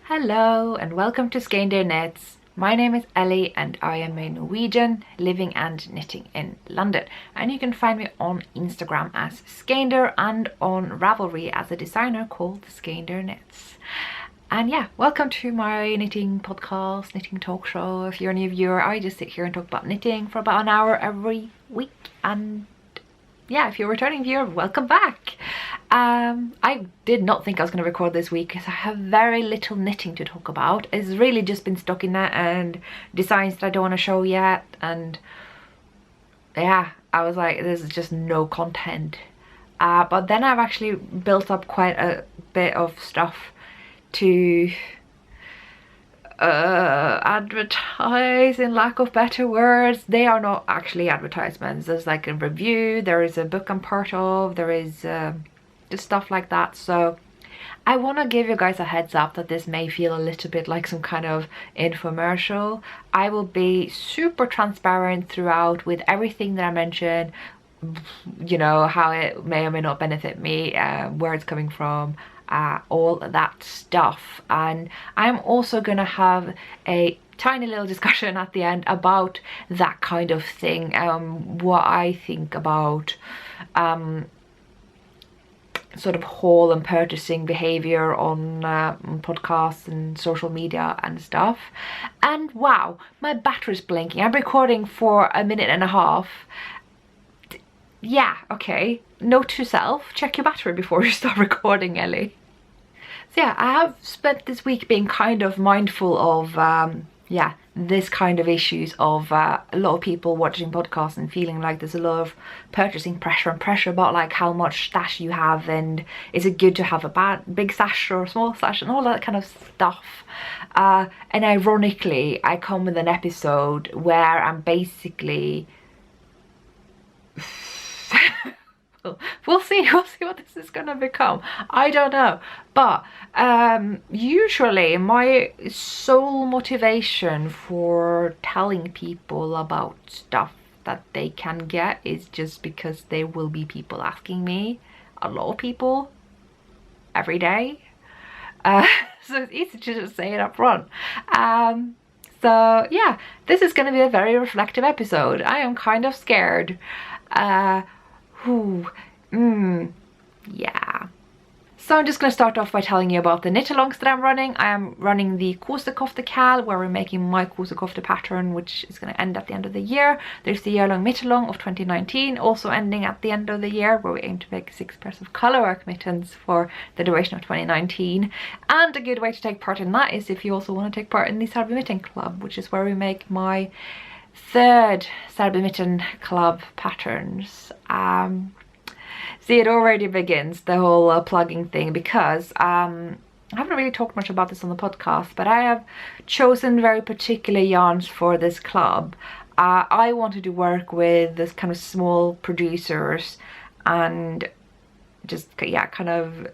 Hello and welcome to Skeindeer Knits. My name is Ellie and I am a Norwegian living and knitting in London, and you can find me on Instagram as Skeindeer and on Ravelry as a designer called Skeindeer Knits. And yeah, welcome to my knitting podcast, knitting talk show. If you're a new viewer, I just sit here and talk about knitting for about an hour every week. And yeah, if you're a returning viewer, welcome back. I did not think I was going to record this week because I have very little knitting to talk about. It's really just been stuck in that and designs that I don't want to show yet, and yeah, I was like, there's just no content. But then I've actually built up quite a bit of stuff to advertise, in lack of better words. They are not actually advertisements. There's like a review, there is a book I'm part of, there is just stuff like that. So I want to give you guys a heads up that this may feel a little bit like some kind of infomercial. I will be super transparent throughout with everything that I mention, you know, how it may or may not benefit me, where it's coming from, all that stuff. And I'm also gonna have a tiny little discussion at the end about that kind of thing, what I think about sort of haul and purchasing behavior on podcasts and social media and stuff. And wow, my battery's blinking. I'm recording for a minute and a half. Yeah, okay, note to self, check your battery before you start recording, Ellie. So yeah, I have spent this week being kind of mindful of yeah, this kind of issues of a lot of people watching podcasts and feeling like there's a lot of purchasing pressure and pressure about like how much stash you have, and is it good to have a big stash or a small stash and all that kind of stuff. And ironically, I come with an episode where I'm basically we'll see what this is gonna become. I don't know, but usually my sole motivation for telling people about stuff that they can get is just because there will be people asking me, a lot of people, every day. So it's easy to just say it up front. So yeah, this is gonna be a very reflective episode. I am kind of scared. Yeah. So I'm just going to start off by telling you about the knit-alongs that I'm running. I am running the Kosekofte Cal, where we're making my Kosekofte pattern, which is going to end at the end of the year. There's the year-long knit-along of 2019, also ending at the end of the year, where we aim to make 6 pairs of colourwork mittens for the duration of 2019. And a good way to take part in that is if you also want to take part in the Selbu Mitten Club, which is where we make my 3rd Selbu Mitten Club patterns. See, it already begins, the whole plugging thing, because I haven't really talked much about this on the podcast, but I have chosen very particular yarns for this club. I wanted to work with this kind of small producers and just, yeah, kind of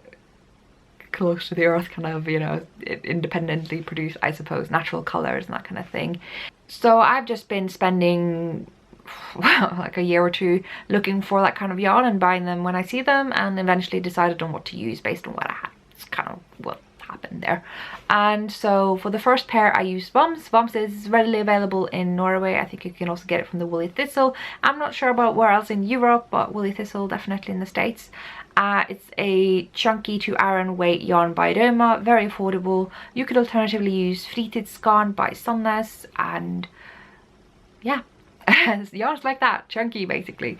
close to the earth, kind of, you know, independently produce, I suppose, natural colors and that kind of thing. So I've just been spending like a year or two looking for that kind of yarn and buying them when I see them, and eventually decided on what to use based on what I had. It's kind of what happened there. And so for the first pair I used Bums. Bums is readily available in Norway. I think you can also get it from the Woolly Thistle. I'm not sure about where else in Europe, but Woolly Thistle definitely in the States. It's a chunky to iron weight yarn by Doma, very affordable. You could alternatively use Fritidsgarn by Sandnes, and yeah, yarns like that, chunky basically.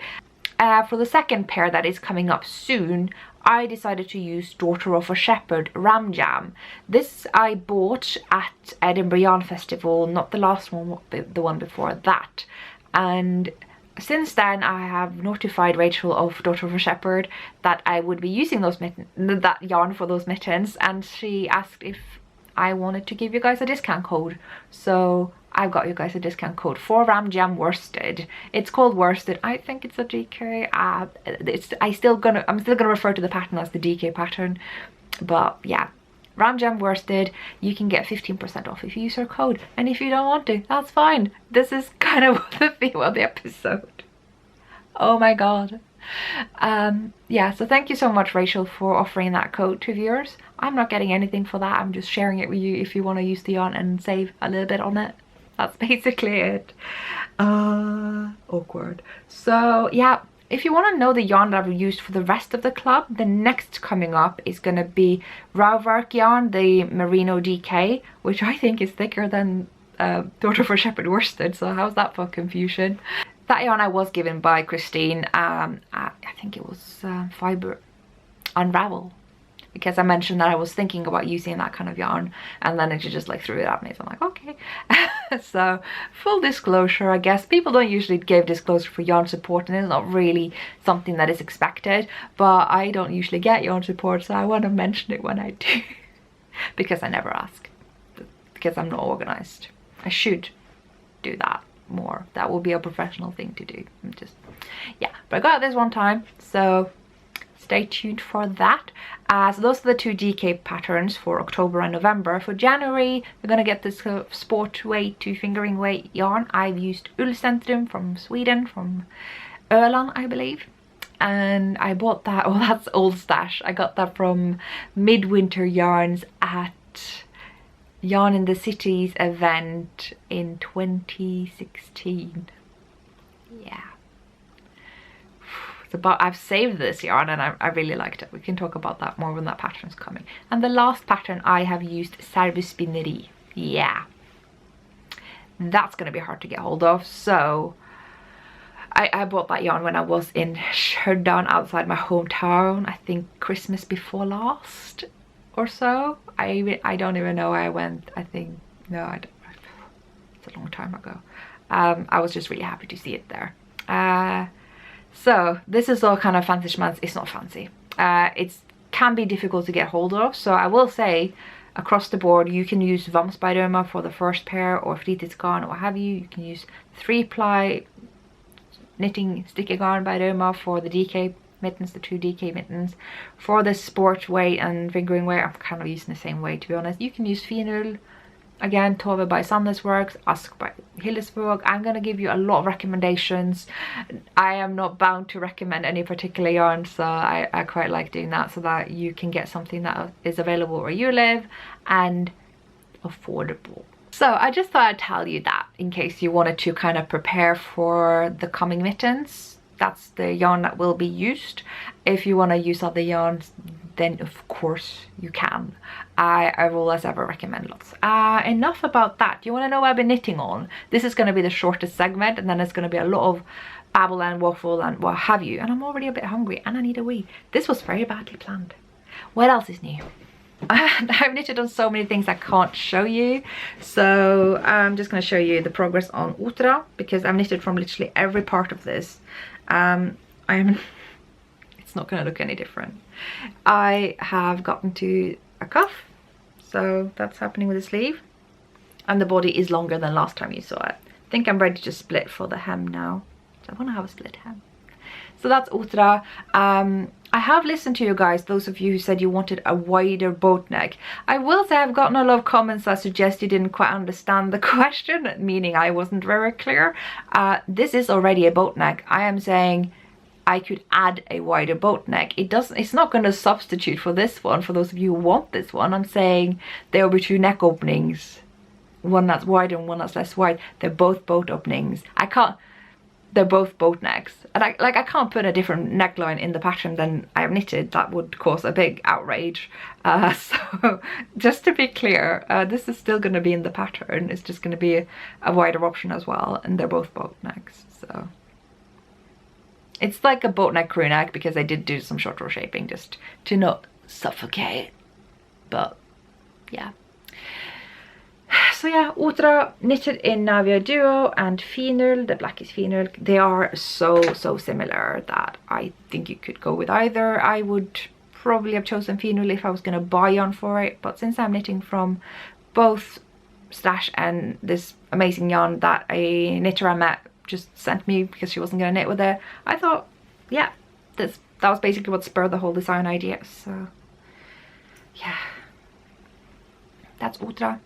For the second pair that is coming up soon, I decided to use Daughter of a Shepherd Ram Jam. This I bought at Edinburgh Yarn Festival, not the last one, the one before that. And since then I have notified Rachel of Daughter of a Shepherd that I would be using that yarn for those mittens, and she asked if I wanted to give you guys a discount code. So I've got you guys a discount code for Ram Jam Worsted. It's called Worsted. I think it's a DK. I'm still gonna refer to the pattern as the DK pattern, but yeah, Ram Jam Worsted. You can get 15% off if you use our code, and if you don't want to, that's fine. This is kind of the theme of the episode. Oh my god, Yeah, so thank you so much, Rachel, for offering that code to viewers. I'm not getting anything for that. I'm just sharing it with you if you want to use the yarn and save a little bit on it. That's basically it. Awkward. So yeah, if you want to know the yarn that I've used for the rest of the club, the next coming up is going to be Rauwerk yarn, the Merino DK, which I think is thicker than Daughter for Shepherd worsted, so how's that for confusion? That yarn I was given by Christine. I think it was Fiber Unravel, because I mentioned that I was thinking about using that kind of yarn, and then it just like threw it at me, so I'm like, okay. So full disclosure, I guess people don't usually give disclosure for yarn support, and it's not really something that is expected, but I don't usually get yarn support, so I want to mention it when I do. Because I never ask, because I'm not organized. I should do that more. That will be a professional thing to do. I'm just, yeah, but I got this one time, so stay tuned for that. So those are the two DK patterns for October and November. For January, we're gonna get this sport weight to fingering weight yarn. I've used Ullcentrum from Sweden, from Öland, I believe. And I bought that, oh, that's old stash. I got that from Midwinter Yarns at Yarn in the Cities event in 2016. Yeah. But I've saved this yarn and I really liked it. We can talk about that more when that pattern's coming. And the last pattern I have used, Selbu Spinneri. Yeah. That's going to be hard to get hold of. So I bought that yarn when I was in Stjørdal outside my hometown. I think Christmas before last or so. I don't even know where I went. I think, no, I don't. It's a long time ago. I was just really happy to see it there. So this is all kind of fancy schmancy. It's not fancy. It can be difficult to get hold of. So I will say, across the board, you can use Vams by Roma for the first pair, or Fritidsgarn, or what have you. You can use 3-ply knitting sticky yarn by Roma for the DK mittens, the 2 DK mittens. For the sport weight and fingering weight, I'm kind of using the same way, to be honest. You can use Finull. Again, Tove by Sandnes Works, Ask by Hillesburg. I'm going to give you a lot of recommendations. I am not bound to recommend any particular yarn, so I quite like doing that so that you can get something that is available where you live and affordable. So I just thought I'd tell you that in case you wanted to kind of prepare for the coming mittens. That's the yarn that will be used. If you want to use other yarns, then of course you can. I will as ever recommend lots. Enough about that. Do you want to know what I've been knitting on? This is going to be the shortest segment, and then it's going to be a lot of babble and waffle and what have you. And I'm already a bit hungry and I need a wee. This was very badly planned. What else is new? I've knitted on so many things I can't show you, so I'm just going to show you the progress on Otra, because I've knitted from literally every part of this. It's not going to look any different. I have gotten to a cuff, so that's happening with the sleeve, and the body is longer than last time you saw it. I think I'm ready to split for the hem now, so I want to have a split hem. So that's Otra. I have listened to you guys, those of you who said you wanted a wider boat neck. I will say I've gotten a lot of comments that suggest you didn't quite understand the question, meaning I wasn't very clear. This is already a boat neck. I am saying I could add a wider boat neck. It's not going to substitute for this one, for those of you who want this one. I'm saying there will be 2 neck openings, one that's wide and one that's less wide. They're both boat openings. They're both boat necks, and I can't put a different neckline in the pattern than I have knitted. That would cause a big outrage. So just to be clear, this is still going to be in the pattern. It's just going to be a wider option as well, and they're both boat necks. So it's like a boat neck crew neck, because I did do some short row shaping just to not suffocate. But yeah. So yeah, Otra knitted in Navia Duo and Finull. The black is Finull. They are so similar that I think you could go with either. I would probably have chosen Finull if I was going to buy yarn for it, but since I'm knitting from both Stash and this amazing yarn that a knitter I met just sent me because she wasn't going to knit with it, I thought, yeah, that was basically what spurred the whole design idea. So yeah, that's Otra.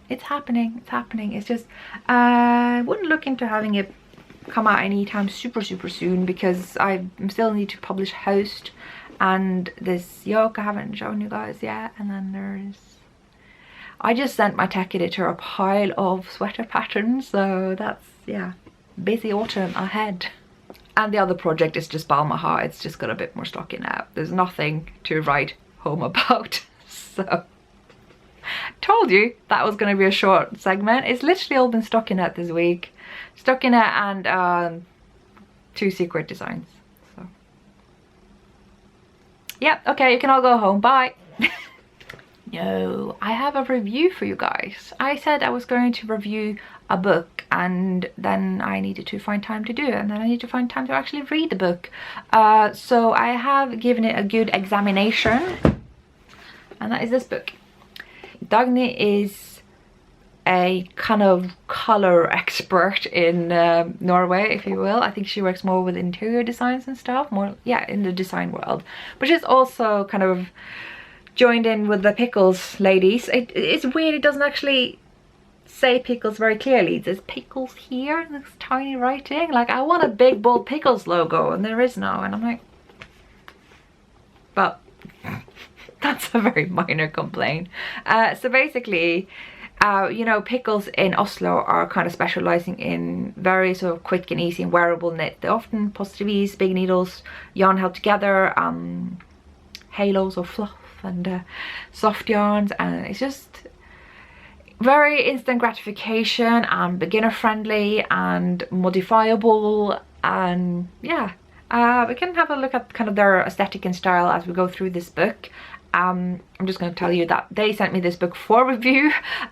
It's happening, it's happening. It's just, I wouldn't look into having it come out anytime super soon, because I still need to publish Host and this yoke I haven't shown you guys yet. And then I just sent my tech editor a pile of sweater patterns, so that's, yeah, busy autumn ahead. And the other project is just Balmaha. It's just got a bit more stock in it. There's nothing to write home about. So told you that was going to be a short segment. It's literally all been stockinette this week. Stockinette and 2 secret designs. So yeah, okay, you can all go home. Bye. No, I have a review for you guys. I said I was going to review a book, and then I needed to find time to do it, and then I need to find time to actually read the book. So I have given it a good examination, and that is this book. Dine is a kind of color expert in Norway, if you will. I think she works more with interior designs and stuff, more, yeah, in the design world. But she's also kind of joined in with the Pickles ladies. It's weird, it doesn't actually say Pickles very clearly. There's Pickles here in this tiny writing. Like, I want a big bold Pickles logo, and there is no, and I'm like, but that's a very minor complaint. So basically, you know, Pickles in Oslo are kind of specializing in very sort of quick and easy and wearable knit. They're often positive ease, big needles, yarn held together, halos or fluff, and soft yarns, and it's just very instant gratification and beginner friendly and modifiable. And yeah, we can have a look at kind of their aesthetic and style as we go through this book. I'm just going to tell you that they sent me this book for review.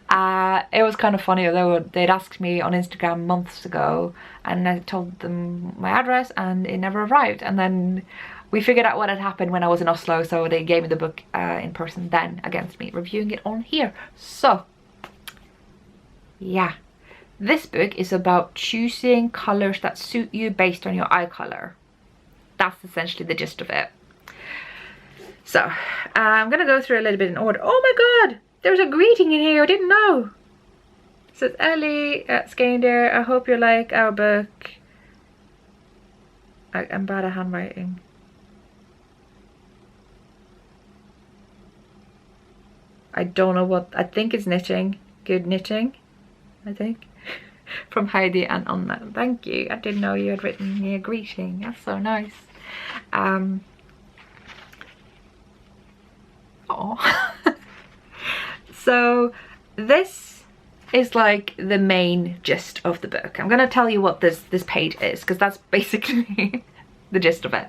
It was kind of funny, they'd asked me on Instagram months ago, and I told them my address and it never arrived, and then we figured out what had happened when I was in Oslo, so they gave me the book in person then, against me reviewing it on here. So yeah, this book is about choosing colors that suit you based on your eye color. That's essentially the gist of it. So I'm gonna go through a little bit in order. Oh my god, there's a greeting in here, I didn't know. It says, Ellie at Skeindeer, I hope you like our book. I'm bad at handwriting. I don't know what, I think it's knitting. Good knitting, I think. From Heidi and Anna. Thank you. I didn't know you had written me a greeting. That's so nice. So this is like the main gist of the book. I'm gonna tell you what this page is, because that's basically the gist of it.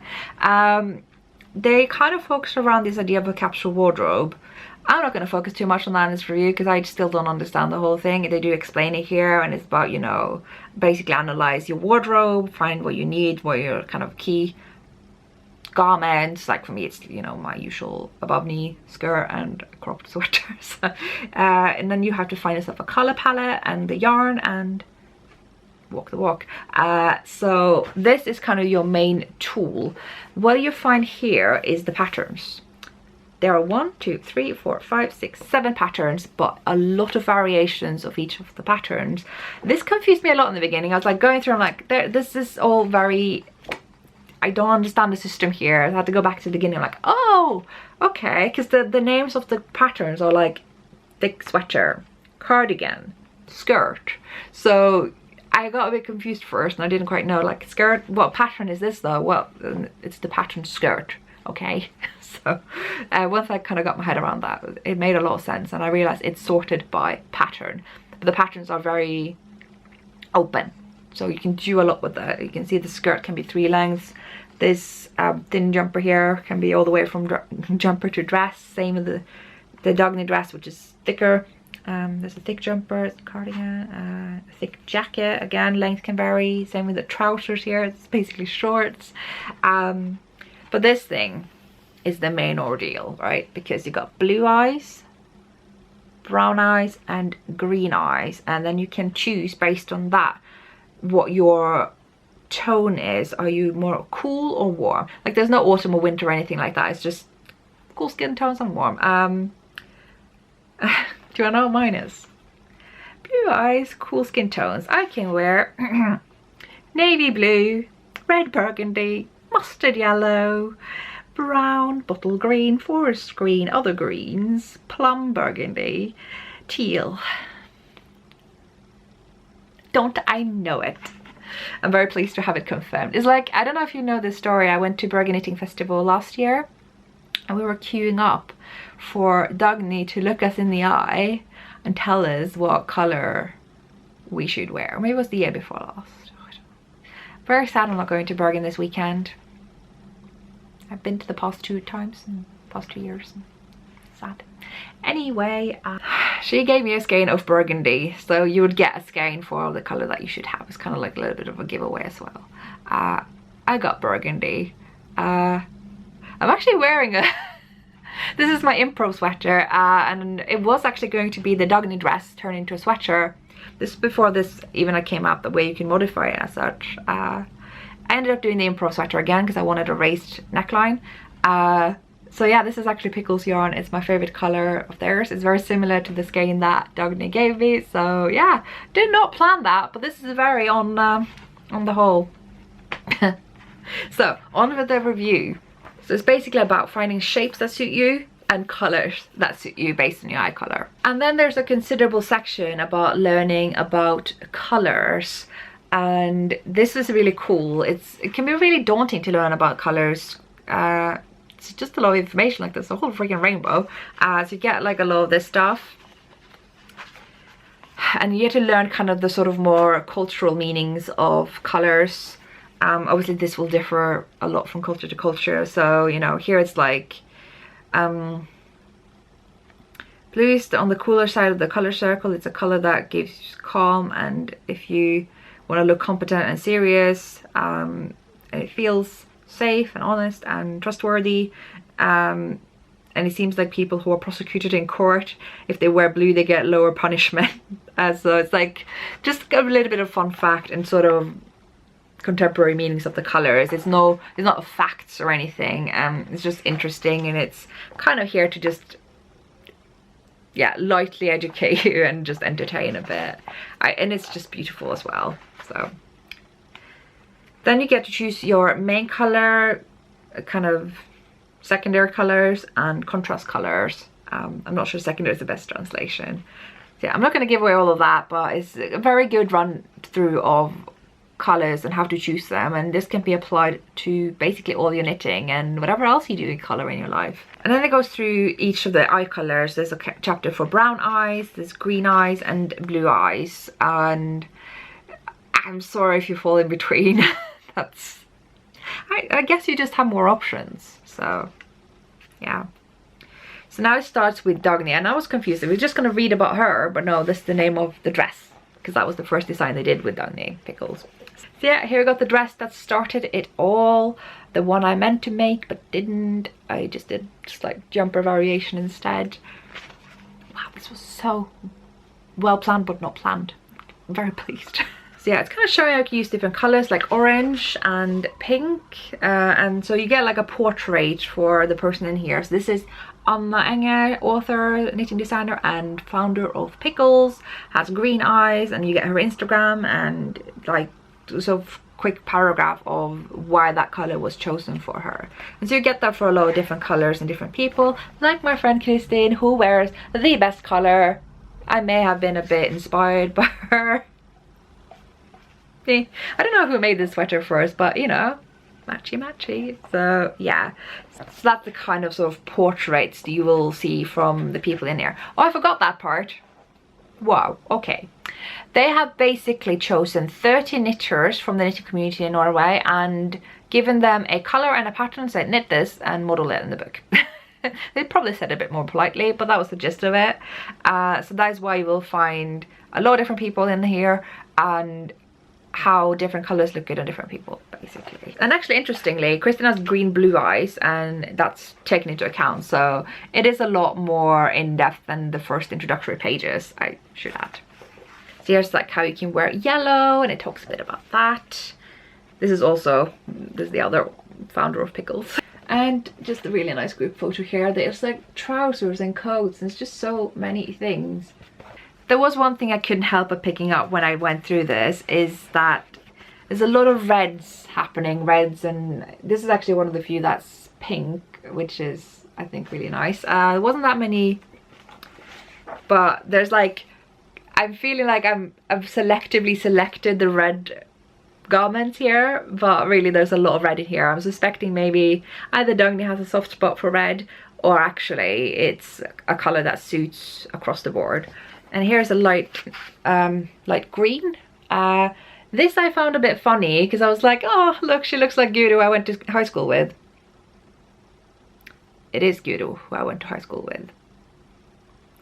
They kind of focus around this idea of a capsule wardrobe. I'm not going to focus too much on that in this review, because I still don't understand the whole thing. They do explain it here, and it's about, you know, basically analyze your wardrobe, find what you need, what your kind of key garments. Like for me, it's, you know, my usual above knee skirt and cropped sweaters. And then you have to find yourself a color palette and the yarn and walk the walk. So this is kind of your main tool. What you find here is the patterns. There are 1, 2, 3, 4, 5, 6, 7 patterns, but a lot of variations of each of the patterns. This confused me a lot in the beginning. I was like going through, I'm like, this is all very, I don't understand the system here. I had to go back to the beginning. I'm like, oh, okay, because the names of the patterns are like thick sweater, cardigan, skirt. So I got a bit confused first, and I didn't quite know, like, skirt, what pattern is this though? Well, it's the pattern skirt, okay? So once I kind of got my head around that, it made a lot of sense, and I realized it's sorted by pattern. But the patterns are very open, so you can do a lot with that. You can see the skirt can be 3 lengths. This thin jumper here can be all the way from jumper to dress. Same with the doggy dress, which is thicker. There's a thick jumper, it's a cardigan, a thick jacket. Again, length can vary. Same with the trousers here. It's basically shorts. But this thing is the main ordeal, right? Because you got blue eyes, brown eyes, and green eyes, and then you can choose based on that what your tone is. Are you more cool or warm? Like, there's no autumn or winter or anything like that. It's just cool skin tones and warm. Do you wanna know what mine is? Blue eyes, cool skin tones. I can wear navy blue, red burgundy, mustard yellow, brown, bottle green, forest green, other greens, plum burgundy, teal. Don't I know it? I'm very pleased to have it confirmed. It's like, I don't know if you know this story. I went to Bergen Knitting Festival last year and we were queuing up for Dagny to look us in the eye and tell us what colour we should wear. Maybe it was the year before last. Very sad I'm not going to Bergen this weekend. I've been to the past 2 times in the past 2 years. Sad. Anyway, she gave me a skein of burgundy, so you would get a skein for the colour that you should have. It's kind of like a little bit of a giveaway as well. I got burgundy. I'm actually wearing a this is my improv sweater, and it was actually going to be the Dagny dress turned into a sweater. This is before this even came out the way you can modify it as such. I ended up doing the improv sweater again because I wanted a raised neckline. So yeah, this is actually Pickles yarn. It's my favorite color of theirs. It's very similar to the skein that Dagny gave me. So yeah, did not plan that, but this is very on the whole. So on with the review. So it's basically about finding shapes that suit you and colors that suit you based on your eye color. And then there's a considerable section about learning about colors, and this was really cool. It can be really daunting to learn about colors. It's just a lot of information, like there's a whole freaking rainbow. So you get like a lot of this stuff, and you get to learn kind of the sort of more cultural meanings of colors. Obviously this will differ a lot from culture to culture. So, you know, here it's like blue is on the cooler side of the color circle. It's a color that gives calm, and if you want to look competent and serious, it feels safe and honest and trustworthy, and it seems like people who are prosecuted in court, if they wear blue they get lower punishment. So it's like just a little bit of fun fact and sort of contemporary meanings of the colors. It's not facts or anything. It's just interesting, and it's kind of here to just, yeah, lightly educate you and just entertain a bit. And it's just beautiful as well. So then you get to choose your main color, kind of secondary colors and contrast colors. I'm not sure secondary is the best translation. So yeah, I'm not going to give away all of that, but it's a very good run through of colors and how to choose them, and this can be applied to basically all your knitting and whatever else you do in color in your life. And then it goes through each of the eye colors. There's a chapter for brown eyes, there's green eyes and blue eyes, and I'm sorry if you fall in between. That's I guess you just have more options. So yeah, so now it starts with Dagny, and I was confused. We were just going to read about her, but no, this is the name of the dress, because that was the first design they did with Dagny Pickles. So yeah, here we got the dress that started it all, the one I meant to make but didn't. I just did like jumper variation instead. Wow, this was so well planned but not planned. I'm very pleased. So yeah, it's kind of showing how you can use different colors like orange and pink, and so you get like a portrait for the person in here. So this is Anna, author, knitting designer and founder of Pickles, has green eyes, and you get her Instagram and like sort of quick paragraph of why that color was chosen for her. And so you get that for a lot of different colors and different people, like my friend Christine, who wears the best color. I may have been a bit inspired by her. I don't know who made this sweater first, but you know, matchy matchy. So yeah, so that's the kind of sort of portraits that you will see from the people in here. Oh, I forgot that part. Wow, okay. They have basically chosen 30 knitters from the knitting community in Norway and given them a color and a pattern, said knit this and model it in the book. They probably said it a bit more politely, but that was the gist of it. So that is why you will find a lot of different people in here, and how different colors look good on different people, basically. And actually, interestingly, Kristen has green blue eyes, and that's taken into account, so it is a lot more in-depth than the first introductory pages, I should add. So here's like how you can wear yellow, and it talks a bit about that. This is the other founder of Pickles. And just a really nice group photo here. There's like trousers and coats, and it's just so many things. There was one thing I couldn't help but picking up when I went through this, is that there's a lot of reds happening, reds, and this is actually one of the few that's pink, which is, I think, really nice. There wasn't that many, but there's like, I'm feeling like I've selectively selected the red garments here, but really there's a lot of red in here. I'm suspecting maybe either Dagny has a soft spot for red, or actually it's a color that suits across the board. And here's a light green. This I found a bit funny because I was like, oh look, she looks like Guru I went to high school with. It is Guru who I went to high school with,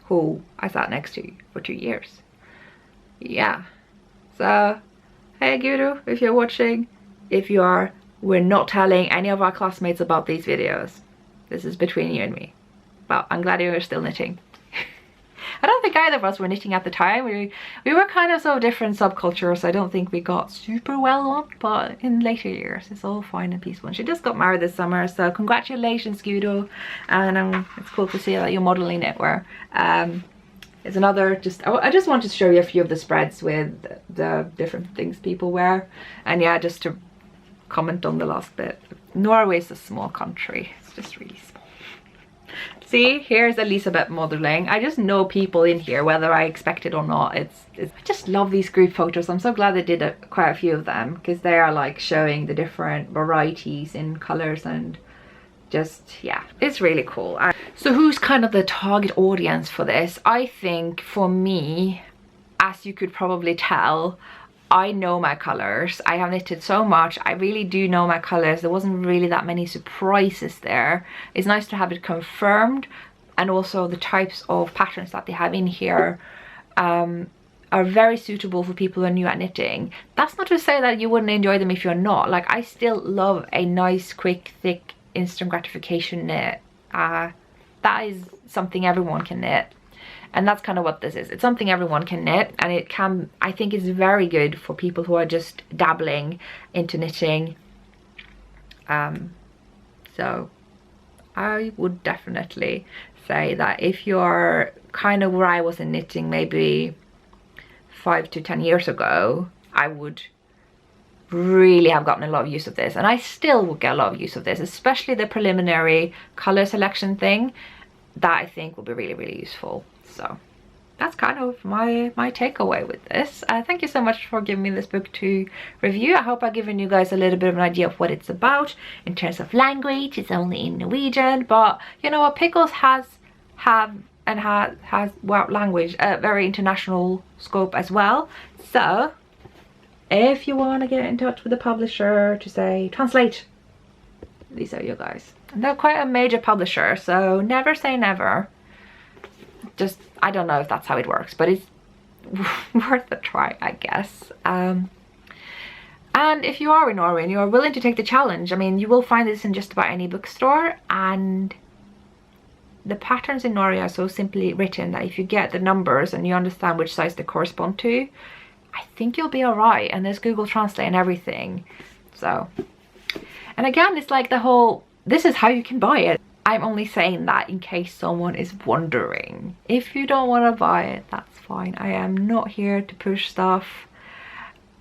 who I sat next to for 2 years. Yeah, so hey Guru, if you're watching, if you are, we're not telling any of our classmates about these videos. This is between you and me. But I'm glad you're still knitting. I don't think either of us were knitting at the time. We were kind of so different subcultures, so I don't think we got super well on, but in later years it's all fine and peaceful. And she just got married this summer, so congratulations Guido, and it's cool to see that you're modeling knitwear. It's another, I just wanted to show you a few of the spreads with the different things people wear, and yeah, just to comment on the last bit. Norway is a small country, it's just really small. See, here's Elizabeth modeling. I just know people in here, whether I expect it or not. I just love these group photos. I'm so glad they did quite a few of them, because they are like showing the different varieties in colors, and just, yeah, it's really cool. So who's kind of the target audience for this? I think for me, as you could probably tell, I know my colors. I have knitted so much. I really do know my colors. There wasn't really that many surprises there. It's nice to have it confirmed, and also the types of patterns that they have in here are very suitable for people who are new at knitting. That's not to say that you wouldn't enjoy them if you're not. Like, I still love a nice, quick, thick, instant gratification knit. That is something everyone can knit. And that's kind of what this is. It's something everyone can knit, and it can, I think it's very good for people who are just dabbling into knitting. So I would definitely say that if you're kind of where I was in knitting maybe 5 to 10 years ago, I would really have gotten a lot of use of this, and I still would get a lot of use of this, especially the preliminary color selection thing. That I think will be really, really useful. So that's kind of my takeaway with this. Thank you so much for giving me this book to review. I hope I've given you guys a little bit of an idea of what it's about. In terms of language, it's only in Norwegian, but you know what, Pickles has well, language, a very international scope as well. So if you want to get in touch with the publisher to say translate, these are you guys. And they're quite a major publisher, so never say never. Just, I don't know if that's how it works, but it's worth a try, I guess. And if you are in Norway and you are willing to take the challenge, I mean, you will find this in just about any bookstore, and the patterns in Norway are so simply written that if you get the numbers and you understand which size they correspond to, I think you'll be alright. And there's Google Translate and everything. So, and again, it's like the whole, this is how you can buy it. I'm only saying that in case someone is wondering. If you don't want to buy it, that's fine. I am not here to push stuff.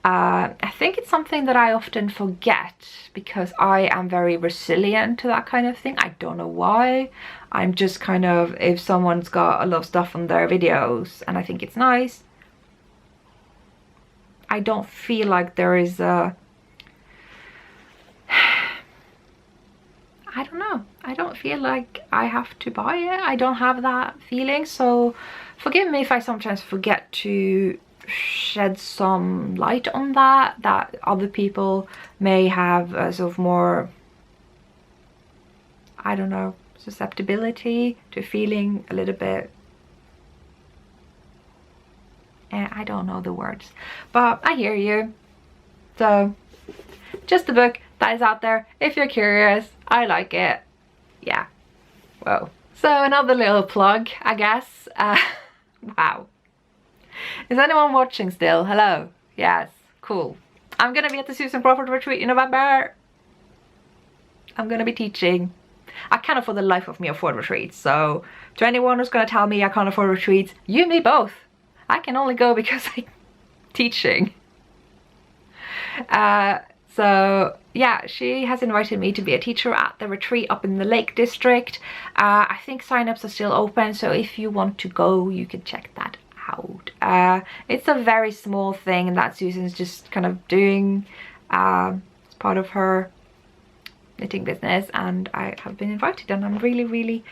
I think it's something that I often forget because I am very resilient to that kind of thing. I don't know why. I'm just kind of, if someone's got a lot of stuff on their videos and I think it's nice, I don't feel like there is a, I don't know. I don't feel like I have to buy it. I don't have that feeling. So forgive me if I sometimes forget to shed some light on that other people may have a sort of more, I don't know, susceptibility to feeling a little bit, I don't know the words, but I hear you. So just the book that is out there if you're curious. I like it. Yeah. Whoa. So another little plug, I guess. Wow. Is anyone watching still? Hello? Yes. Cool. I'm gonna be at the Susan Crawford retreat in November. I'm gonna be teaching. I can't for the life of me afford retreats, so to anyone who's gonna tell me I can't afford retreats, you and me both. I can only go because I'm teaching. So yeah, she has invited me to be a teacher at the retreat up in the Lake District. I think sign-ups are still open, so if you want to go, you can check that out. It's a very small thing that Susan's just kind of doing as part of her knitting business, and I have been invited and I'm really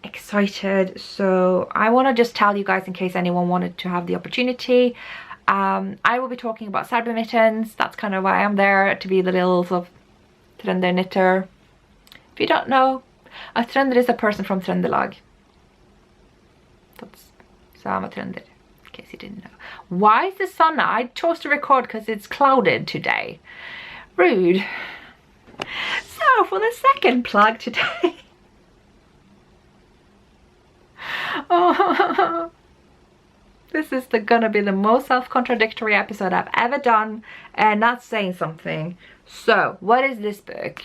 excited. So I want to just tell you guys, in case anyone wanted to have the opportunity, I will be talking about Selbu mittens. That's kind of why I'm there, to be the little sort of trønder knitter. If you don't know, a trønder is a person from Trøndelag. So I'm a trønder, in case you didn't know. Why is the sun out? I chose to record because it's clouded today. Rude. So for the second plug today. Oh, this is gonna be the most self-contradictory episode I've ever done, and that's saying something. So what is this book?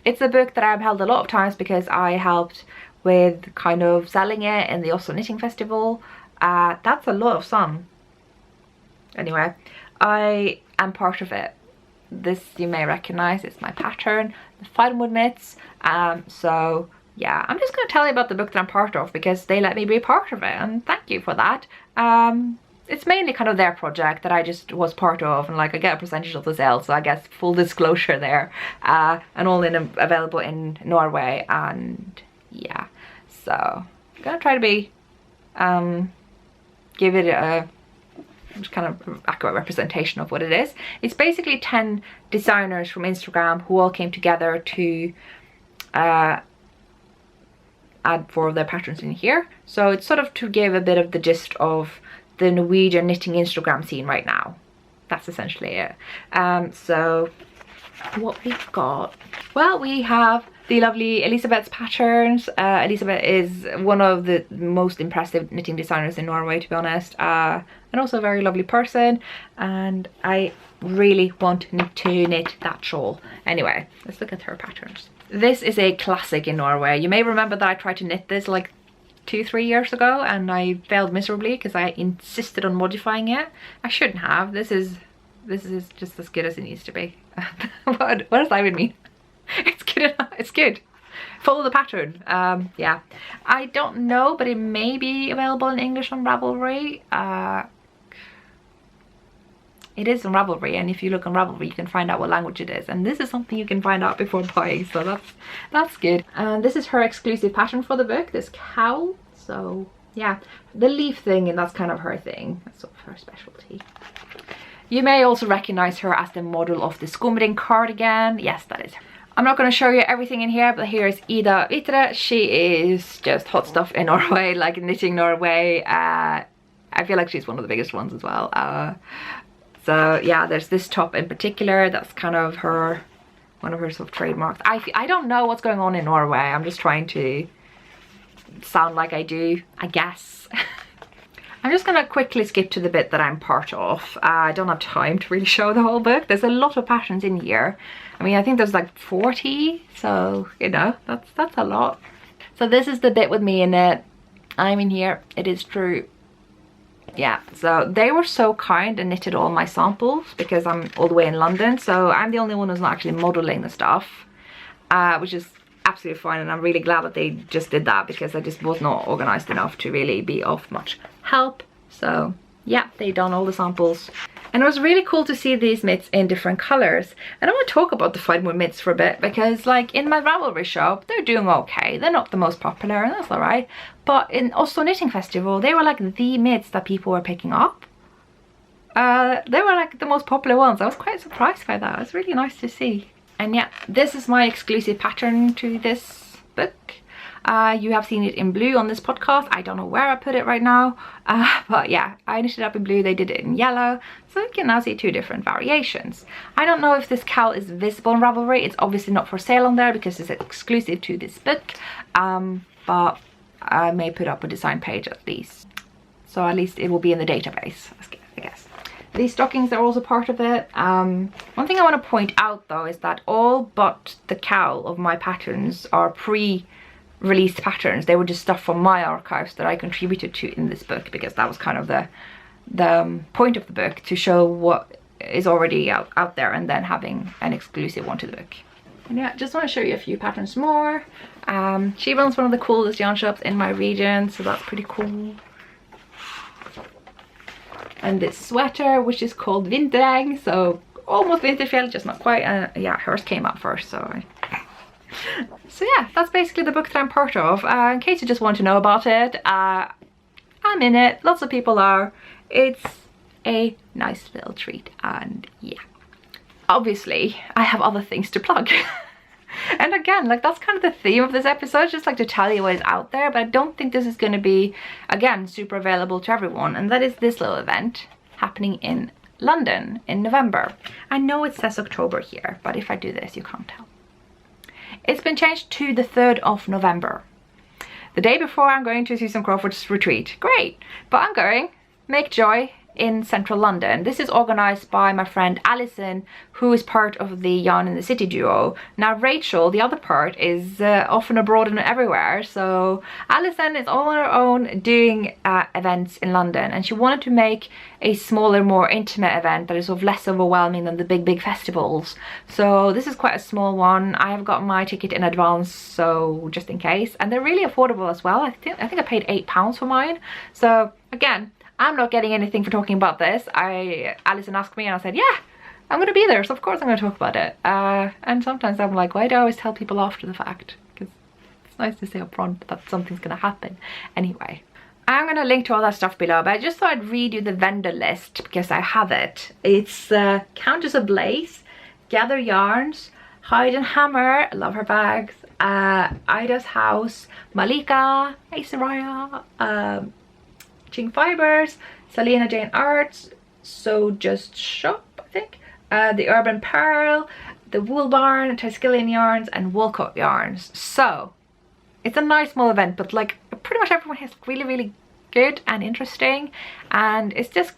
It's a book that I've held a lot of times because I helped with kind of selling it in the Oslo Knitting Festival. That's a lot of sun. Anyway, I am part of it. This you may recognize, it's my pattern, the Firewood Knits. So yeah, I'm just going to tell you about the book that I'm part of because they let me be part of it, and thank you for that. It's mainly kind of their project that I just was part of, and like I get a percentage of the sales, so I guess full disclosure there. And all available in Norway, and yeah, so I'm gonna try to be give it a just kind of accurate representation of what it is. It's basically 10 designers from Instagram who all came together to add 4 of their patterns in here. So it's sort of to give a bit of the gist of the Norwegian knitting Instagram scene right now. That's essentially it. So what we've got, well, we have the lovely Elisabeth's patterns. Elisabeth is one of the most impressive knitting designers in Norway, to be honest, and also a very lovely person, and I really want to knit that shawl. Anyway, let's look at her patterns. This is a classic in Norway. You may remember that I tried to knit this like 2-3 years ago and I failed miserably because I insisted on modifying it. I shouldn't have. This is just as good as it needs to be. What does that even mean? It's good enough. It's good. Follow the pattern. Yeah, I don't know, but it may be available in English on Ravelry. It is on Ravelry, and if you look on Ravelry you can find out what language it is, and this is something you can find out before buying, so that's good. And this is her exclusive pattern for the book, this cowl. So yeah, the leaf thing, and that's kind of her thing. That's sort of her specialty. You may also recognize her as the model of the Skumring cardigan. Yes, that is her. I'm not going to show you everything in here, but here is Ida Vitre. She is just hot stuff in Norway, like knitting Norway. I feel like she's one of the biggest ones as well. So yeah, there's this top in particular that's kind of her, one of her sort of trademarks. I don't know what's going on in Norway. I'm just trying to sound like I do, I guess. I'm just gonna quickly skip to the bit that I'm part of. I don't have time to really show the whole book. There's a lot of patterns in here. I mean, I think there's like 40, so you know, that's a lot. So this is the bit with me in it. I'm in here, it is true. Yeah, so they were so kind and knitted all my samples because I'm all the way in London, so I'm the only one who's not actually modeling the stuff, which is absolutely fine, and I'm really glad that they just did that because I just was not organized enough to really be of much help. So yeah, they done all the samples, and it was really cool to see these mitts in different colors. And I want to talk about the Firewood mitts for a bit because like in my Ravelry shop they're doing okay. They're not the most popular, and that's all right, but in Oslo Knitting Festival they were like the mitts that people were picking up. They were like the most popular ones. I was quite surprised by that. It was really nice to see. And yeah, this is my exclusive pattern to this book. You have seen it in blue on this podcast. I don't know where I put it right now, but yeah, I knitted it up in blue. They did it in yellow, so you can now see 2 different variations. I don't know if this cowl is visible on Ravelry. It's obviously not for sale on there because it's exclusive to this book, but I may put up a design page at least, so at least it will be in the database, I guess. These stockings are also part of it. One thing I want to point out though is that all but the cowl of my patterns are pre-released patterns. They were just stuff from my archives that I contributed to in this book because that was kind of the point of the book, to show what is already out there and then having an exclusive one to the book. And yeah, just want to show you a few patterns more. She runs one of the coolest yarn shops in my region, so that's pretty cool. And this sweater, which is called Vinterregn, so almost Vinterfjell, just not quite. Yeah, hers came out first, so so yeah, that's basically the book that I'm part of. In case you just want to know about it, I'm in it, lots of people are. It's a nice little treat, and yeah. Obviously, I have other things to plug. And again, like, that's kind of the theme of this episode, just like to tell you what is out there, but I don't think this is going to be, again, super available to everyone. And that is this little event happening in London in November. I know it says October here, but if I do this, you can't tell. It's been changed to the 3rd of November. The day before I'm going to Susan Crawford's retreat. Great, but I'm going Make Joy in central London. This is organized by my friend Alison, who is part of the Yarn in the City duo. Now Rachel, the other part, is often abroad and everywhere, so Alison is all on her own doing events in London, and she wanted to make a smaller, more intimate event that is sort of less overwhelming than the big festivals. So this is quite a small one. I have got my ticket in advance, so just in case, and they're really affordable as well. I think I paid £8 for mine. So again, I'm not getting anything for talking about this. Alison asked me and I said, yeah, I'm going to be there, so of course I'm going to talk about it. And sometimes I'm like, why do I always tell people after the fact? Because it's nice to say up front that something's going to happen. Anyway, I'm going to link to all that stuff below, but I just thought I'd read you the vendor list because I have it. It's Countess Ablaze, Gather Yarns, Hide and Hammer, I love her bags, Ida's House, Malika, Hey Soraya, Ching Fibers, Selena Jane Arts, So Just Shop, I think, the Urban Pearl, the Wool Barn, Triskelion Yarns, and Woolcoat Yarns. So it's a nice small event, but like pretty much everyone is really good and interesting, and it's just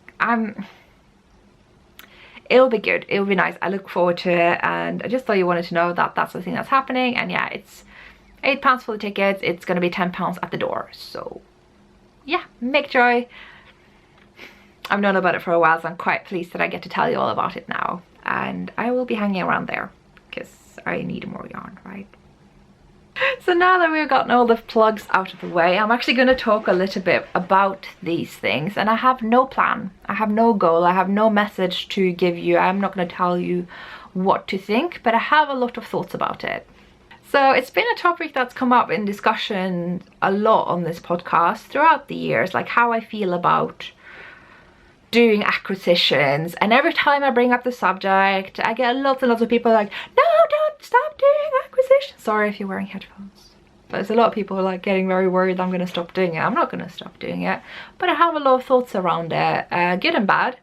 it'll be good, it'll be nice. I look forward to it, and I just thought you wanted to know that that's the thing that's happening. And yeah, it's £8 for the tickets. It's gonna be £10 at the door. So yeah, Make Joy. I've known about it for a while, so I'm quite pleased that I get to tell you all about it now. And I will be hanging around there because I need more yarn, right? So now that we've gotten all the plugs out of the way, I'm actually going to talk a little bit about these things. And I have no plan, I have no goal, I have no message to give you. I'm not going to tell you what to think, but I have a lot of thoughts about it. So it's been a topic that's come up in discussion a lot on this podcast throughout the years, like how I feel about doing acquisitions. And every time I bring up the subject, I get lots and lots of people like, no, don't stop doing acquisitions. Sorry if you're wearing headphones. But there's a lot of people like getting very worried that I'm going to stop doing it. I'm not going to stop doing it. But I have a lot of thoughts around it, good and bad.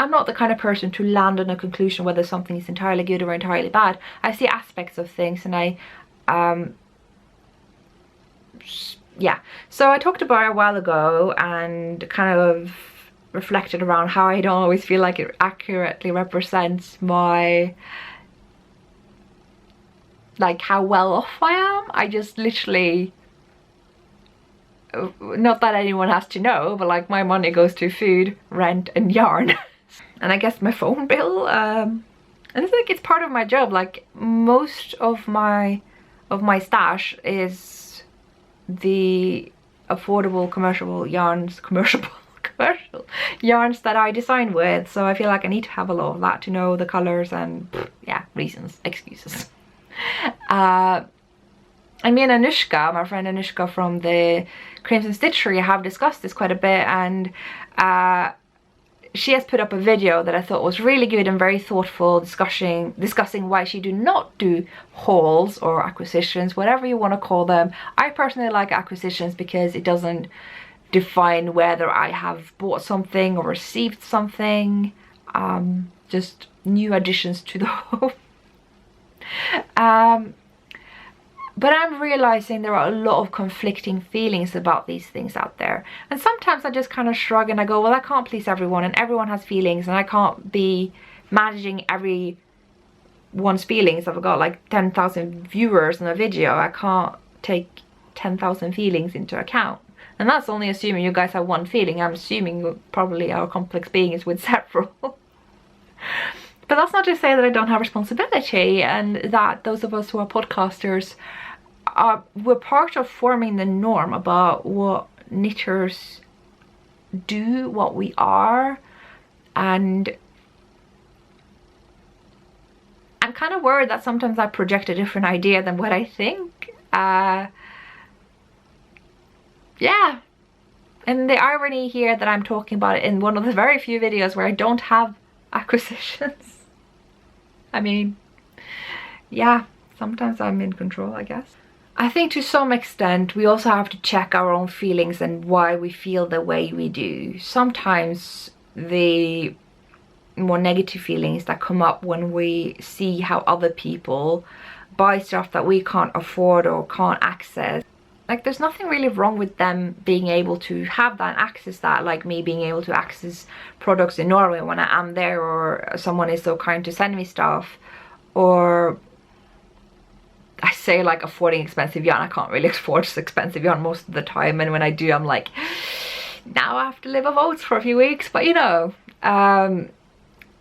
I'm not the kind of person to land on a conclusion whether something is entirely good or entirely bad. I see aspects of things, and yeah. So I talked about it a while ago and kind of reflected around how I don't always feel like it accurately represents my, like, how well off I am. I just literally, not that anyone has to know, but like my money goes to food, rent and yarn. And I guess my phone bill, and it's like, it's part of my job. Like most of my stash is the affordable commercial yarns that I design with, so I feel like I need to have a lot of that to know the colors and yeah, reasons, excuses. And me and Anushka, my friend Anushka from the Crimson Stitchery, have discussed this quite a bit, and she has put up a video that I thought was really good and very thoughtful, discussing why she do not do hauls or acquisitions, whatever you want to call them. I personally like acquisitions because it doesn't define whether I have bought something or received something. Just new additions to the home. But I'm realizing there are a lot of conflicting feelings about these things out there. And sometimes I just kind of shrug and I go, well, I can't please everyone, and everyone has feelings, and I can't be managing everyone's feelings. I've got like 10,000 viewers on a video. I can't take 10,000 feelings into account. And that's only assuming you guys have one feeling. I'm assuming you probably are a complex being is with several. But that's not to say that I don't have responsibility, and that those of us who are podcasters we're part of forming the norm about what knitters do, what we are. And I'm kind of worried that sometimes I project a different idea than what I think. Yeah, and the irony here that I'm talking about it in one of the very few videos where I don't have acquisitions. I mean, yeah, sometimes I'm in control, I guess. I think to some extent we also have to check our own feelings and why we feel the way we do. Sometimes the more negative feelings that come up when we see how other people buy stuff that we can't afford or can't access. Like, there's nothing really wrong with them being able to have that and access that, like me being able to access products in Norway when I am there, or someone is so kind to send me stuff, or I say like affording expensive yarn. I can't really afford expensive yarn most of the time, and when I do I'm like, now I have to live off oats for a few weeks. But you know, for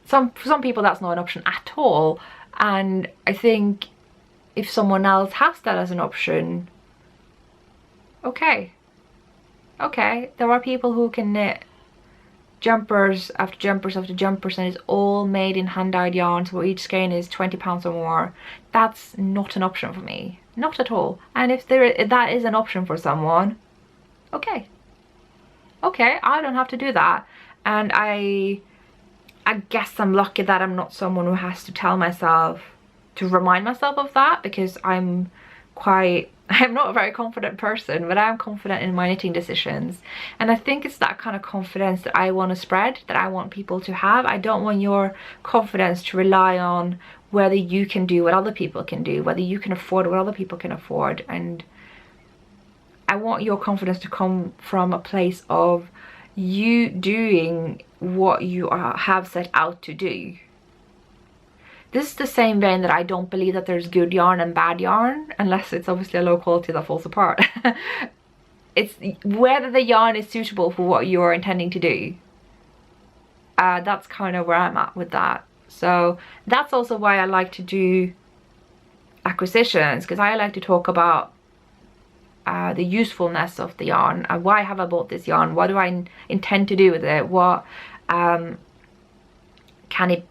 some people that's not an option at all, and I think if someone else has that as an option, okay, there are people who can knit jumpers after jumpers after jumpers, and it's all made in hand-dyed yarns where each skein is £20 or more. That's not an option for me, not at all. And if that is an option for someone, okay, I don't have to do that. And I guess I'm lucky that I'm not someone who has to tell myself to remind myself of that, because I'm not a very confident person, but I'm confident in my knitting decisions. And I think it's that kind of confidence that I want to spread, that I want people to have. I don't want your confidence to rely on whether you can do what other people can do, whether you can afford what other people can afford. And I want your confidence to come from a place of you doing what you have set out to do. This is the same vein that I don't believe that there's good yarn and bad yarn, unless it's obviously a low quality that falls apart. It's whether the yarn is suitable for what you're intending to do. That's kind of where I'm at with that. So that's also why I like to do acquisitions, because I like to talk about the usefulness of the yarn. Why have I bought this yarn? What do I intend to do with it? What can it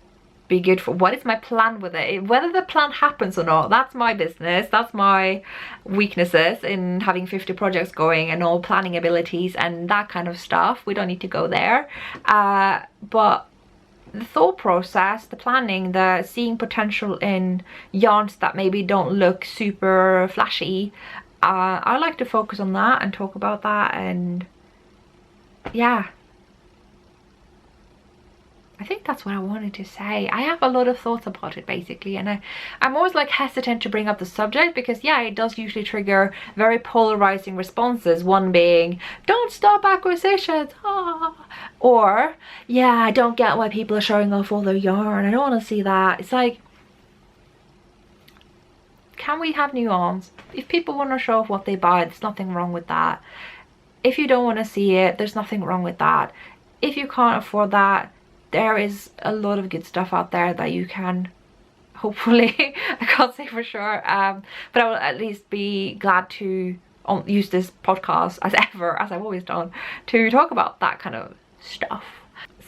be good for? What is my plan with it? Whether the plan happens or not, that's my business. That's my weaknesses in having 50 projects going and all planning abilities and that kind of stuff. We don't need to go there. But the thought process, the planning, the seeing potential in yarns that maybe don't look super flashy, I like to focus on that and talk about that. And yeah, I think that's what I wanted to say. I have a lot of thoughts about it basically, and I'm always like hesitant to bring up the subject because yeah, it does usually trigger very polarizing responses. One being, don't stop acquisitions, or yeah, I don't get why people are showing off all their yarn, I don't want to see that. It's like, can we have nuance? If people want to show off what they buy, there's nothing wrong with that. If you don't want to see it, there's nothing wrong with that. If you can't afford that, there is a lot of good stuff out there that you can, hopefully, I can't say for sure, but I will at least be glad to use this podcast as I've always done, to talk about that kind of stuff.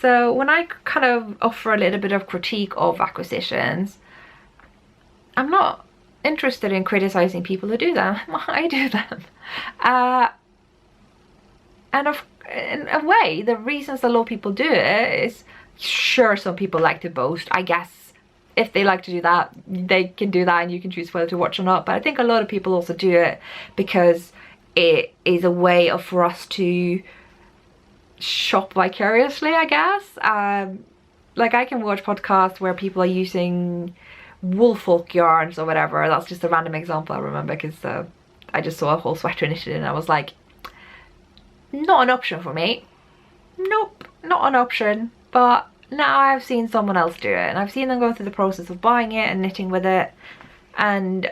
So when I kind of offer a little bit of critique of acquisitions, I'm not interested in criticizing people who do them. I do them. And in a way, the reasons a lot of people do it is, sure, some people like to boast. I guess if they like to do that, they can do that and you can choose whether to watch or not. But I think a lot of people also do it because it is a way for us to shop vicariously, I guess. Like I can watch podcasts where people are using woolfolk yarns or whatever. That's just a random example I remember because I just saw a whole sweater knitted and I was like, not an option for me. Nope, not an option. But now I've seen someone else do it and I've seen them go through the process of buying it and knitting with it, and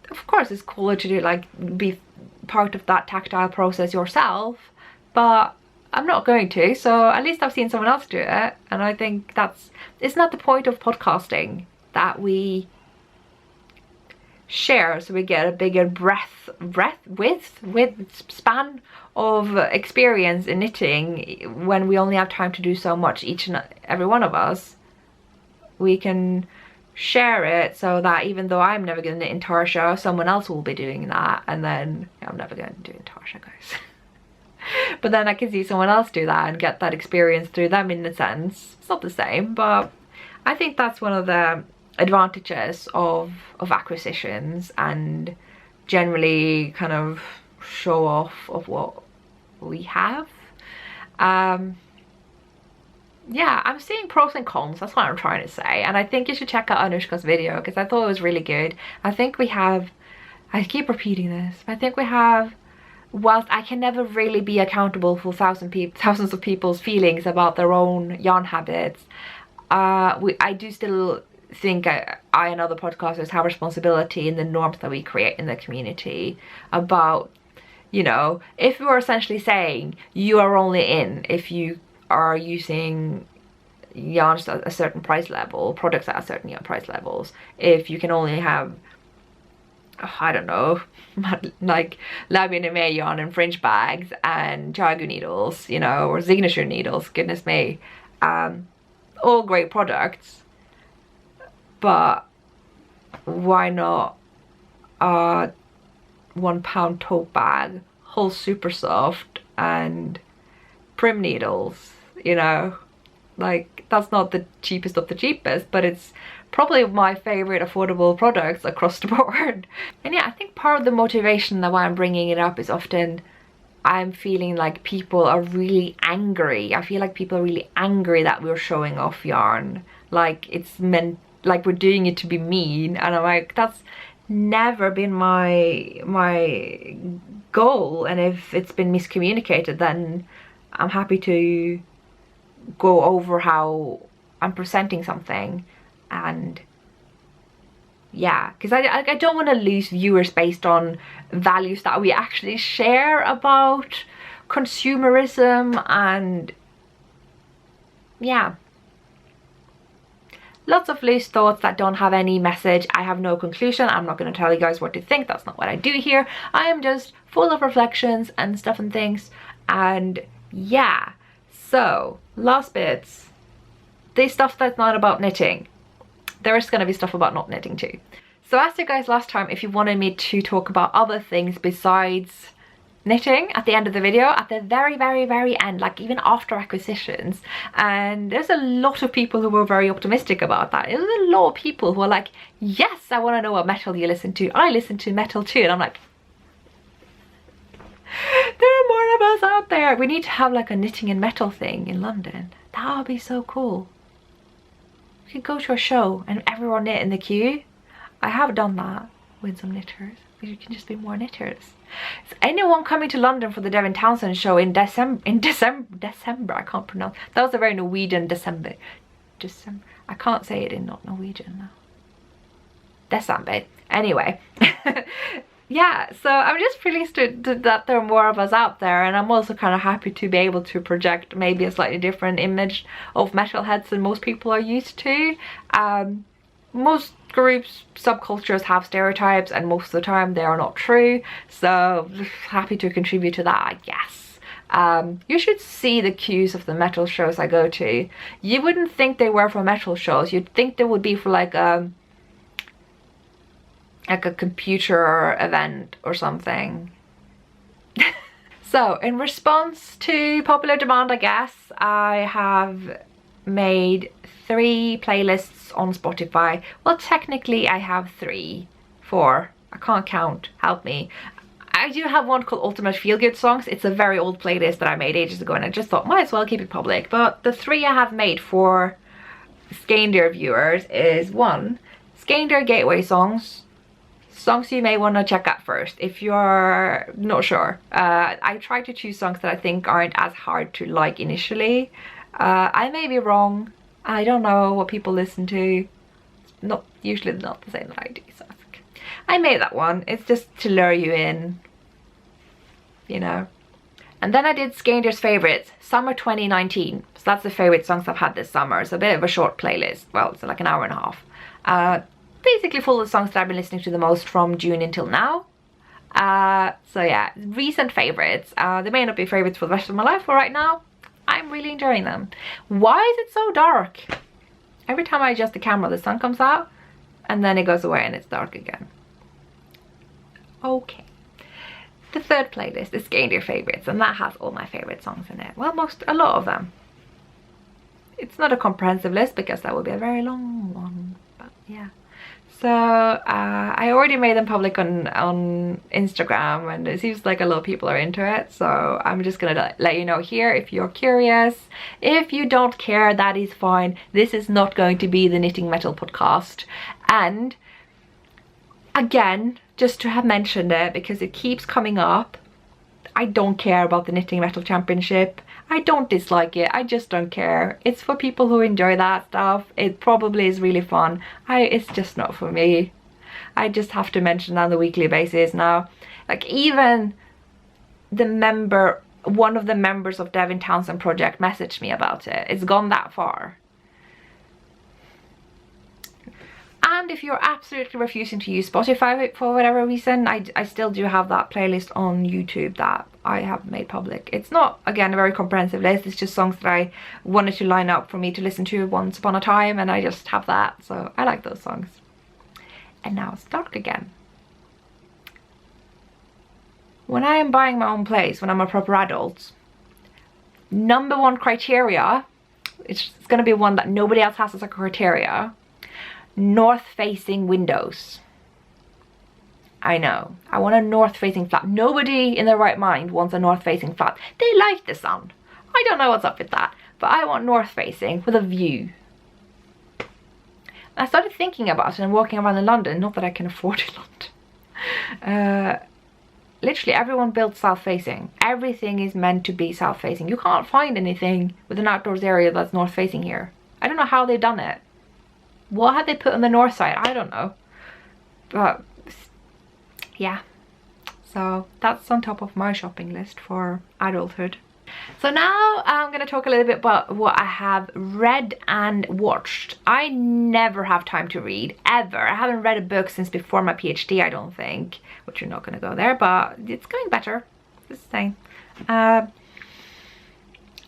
of course it's cooler to do, like, be part of that tactile process yourself, but I'm not going to, so at least I've seen someone else do it, and I think it's not the point of podcasting that we share so we get a bigger width span of experience in knitting when we only have time to do so much, each and every one of us. We can share it so that even though I'm never going to knit in Tarsha, someone else will be doing that, and then I'm never going to do it in Tarsha, guys. But then I can see someone else do that and get that experience through them in a sense. It's not the same, but I think that's one of the advantages of acquisitions, and generally kind of show off of what we have. Yeah, I'm seeing pros and cons, that's what I'm trying to say, and I think you should check out Anushka's video because I thought it was really good. I think we have, I keep repeating this, but I think we have, whilst I can never really be accountable for thousands of people's feelings about their own yarn habits, I do still think I and other podcasters have responsibility in the norms that we create in the community about, you know, if we're essentially saying you are only in if you are using yarns at a certain price level, products at a certain price levels, if you can only have, I don't know, like Labia yarn and fringe bags and Jagu needles, you know, or Signature needles, goodness me, all great products, but why not a £1 tote bag, whole super soft and prim needles, you know? Like, that's not the cheapest of the cheapest, but it's probably my favorite affordable products across the board. And yeah, I think part of the motivation that why I'm bringing it up is often I'm feeling like people are really angry. I feel like people are really angry that we're showing off yarn, like it's meant, like we're doing it to be mean, and I'm like, that's never been my goal, and if it's been miscommunicated, then I'm happy to go over how I'm presenting something. And yeah, because I don't want to lose viewers based on values that we actually share about consumerism, and yeah, lots of loose thoughts that don't have any message. I have no conclusion. I'm not going to tell you guys what to think. That's not what I do here. I am just full of reflections and stuff and things. And yeah, so last bits, the stuff that's not about knitting. There is going to be stuff about not knitting too. So I asked you guys last time if you wanted me to talk about other things besides knitting at the end of the video, at the very end, like even after acquisitions, and there's a lot of people who were very optimistic about that. There's a lot of people who are like, yes, I want to know what metal you listen to. I listen to metal too. And I'm like, there are more of us out there. We need to have like a knitting and metal thing in London. That would be so cool. We could go to a show and everyone knit in the queue. I have done that with some knitters. We can just be more knitters. Is anyone coming to London for the Devin Townsend show in December? I can't pronounce. That was a very Norwegian December. I can't say it in not Norwegian now. December. Anyway. Yeah, so I'm just pleased that there are more of us out there, and I'm also kind of happy to be able to project maybe a slightly different image of metalheads than most people are used to. Most groups, subcultures have stereotypes, and most of the time they are not true, so just happy to contribute to that, I guess. You should see the queues of the metal shows I go to. You wouldn't think they were for metal shows. You'd think they would be for like a computer event or something. So in response to popular demand, I guess, I have made 3 playlists on Spotify. Well, technically I have 4. I can't count, help me. I do have one called Ultimate Feel Good Songs. It's a very old playlist that I made ages ago, and I just thought might as well keep it public. But the 3 I have made for Skeindeer viewers is 1, Skeindeer Gateway songs you may want to check out first if you're not sure. I try to choose songs that I think aren't as hard to like initially. I may be wrong. I don't know what people listen to. Usually not the same that I do, so I made that one. It's just to lure you in. you know. And then I did Skeindeer's favorites, summer 2019. So that's the favorite songs I've had this summer. It's a bit of a short playlist. Well, it's like an hour and a half. Basically full of songs that I've been listening to the most from June until now. So yeah, recent favorites. They may not be favorites for the rest of my life, but right now, I'm really enjoying them. Why is it so dark? Every time I adjust the camera, the sun comes out, and then it goes away and it's dark again. Okay. The third playlist is Skeindeer favorites, and that has all my favorite songs in it. Well, a lot of them. It's not a comprehensive list because that would be a very long one, but yeah. So I already made them public on Instagram, and it seems like a lot of people are into it, so I'm just gonna let you know here if you're curious. If you don't care, that is fine. This is not going to be the Knitting Metal podcast. And again, just to have mentioned it because it keeps coming up, I don't care about the Knitting Metal Championship. I don't dislike it, I just don't care. It's for people who enjoy that stuff. It probably is really fun. It's just not for me. I just have to mention that on a weekly basis now. Like, even one of the members of Devin Townsend Project messaged me about it. It's gone that far. And if you're absolutely refusing to use Spotify for whatever reason, I still do have that playlist on YouTube that I have made public. It's not, again, a very comprehensive list. It's just songs that I wanted to line up for me to listen to once upon a time, and I just have that. So I like those songs. And now it's dark again. When I am buying my own place, when I'm a proper adult, number one criteria, it's going to be one that nobody else has as a criteria: north-facing windows. I know, I want a north-facing flat. Nobody in their right mind wants a north-facing flat. They like the sun. I don't know what's up with that, but I want north-facing with a view. I started thinking about it and walking around in London, not that I can afford London. Literally everyone built south-facing. Everything is meant to be south-facing. You can't find anything with an outdoors area that's north-facing here. I don't know how they've done it. What had they put on the north side? I don't know. But yeah, so that's on top of my shopping list for adulthood. So now I'm going to talk a little bit about what I have read and watched. I never have time to read, ever. I haven't read a book since before my PhD, I don't think, which we're not going to go there, but it's going better. Just saying.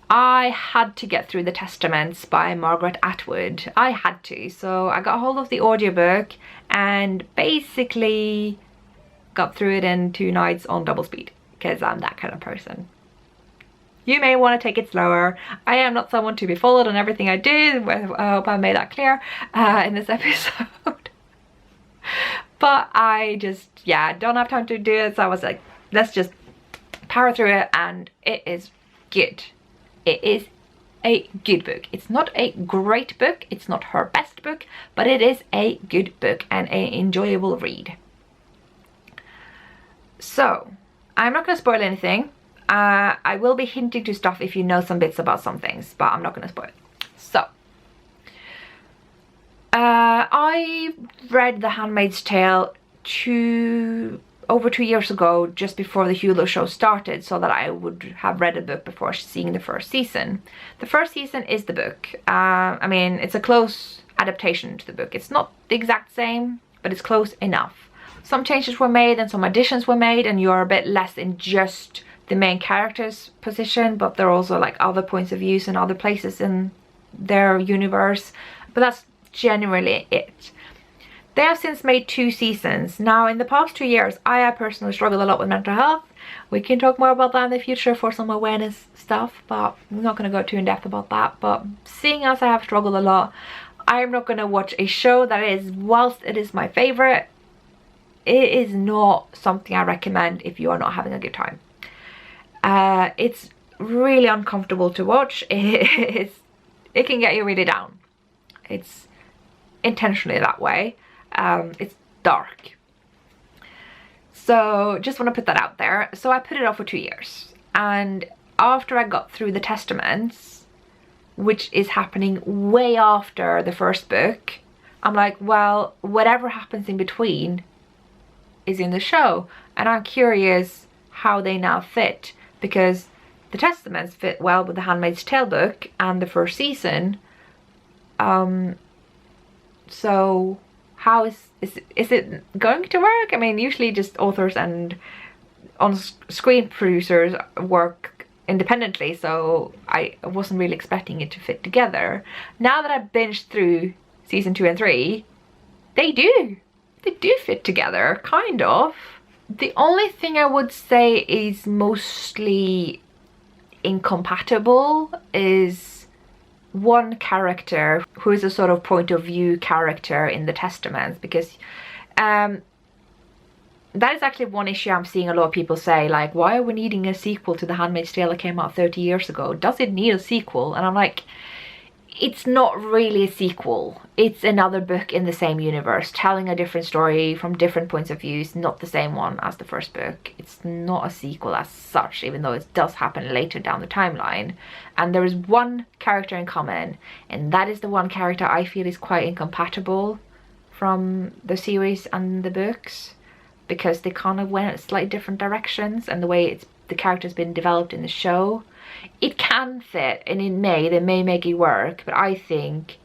I had to get through The Testaments by Margaret Atwood. I had to. So I got hold of the audiobook and basically got through it in 2 nights on double speed, because I'm that kind of person. You may want to take it slower. I am not someone to be followed on everything I do. I hope I made that clear in this episode. But I just, yeah, don't have time to do it. So I was like, let's just power through it, and it is good. It is a good book. It's not a great book. It's not her best book, but it is a good book and an enjoyable read. So, I'm not going to spoil anything. I will be hinting to stuff if you know some bits about some things, but I'm not going to spoil. So, I read The Handmaid's Tale over 2 years ago, just before the Hulu show started, so that I would have read a book before seeing the first season. The first season is the book. I mean, it's a close adaptation to the book. It's not the exact same, but it's close enough. Some changes were made and some additions were made, and you're a bit less in just the main character's position, but there are also like other points of views and other places in their universe. But that's generally it. They have since made 2 seasons. Now, in the past 2 years, I have personally struggled a lot with mental health. We can talk more about that in the future for some awareness stuff, but I'm not going to go too in depth about that. But seeing as I have struggled a lot, I'm not going to watch a show that is, whilst it is my favorite, it is not something I recommend if you are not having a good time. It's really uncomfortable to watch. It can get you really down. It's intentionally that way. It's dark. So just want to put that out there. So I put it off for 2 years, and after I got through The Testaments, which is happening way after the first book, I'm like, well, whatever happens in between is in the show, and I'm curious how they now fit, because the Testaments fit well with the Handmaid's Tale book and the first season. So how is it going to work? I mean, usually just authors and on-screen producers work independently, so I wasn't really expecting it to fit together. Now that I've binged through season 2 and 3, they do fit together, kind of. The only thing I would say is mostly incompatible is one character who is a sort of point of view character in the Testaments, because that is actually one issue I'm seeing a lot of people say, like, why are we needing a sequel to The Handmaid's Tale that came out 30 years ago? Does it need a sequel? And I'm like, it's not really a sequel. It's another book in the same universe, telling a different story from different points of views, not the same one as the first book. It's not a sequel as such, even though it does happen later down the timeline. And there is one character in common, and that is the one character I feel is quite incompatible from the series and the books, because they kind of went slightly different directions, and the way the character's been developed in the show, it can fit, and they may make it work, but I think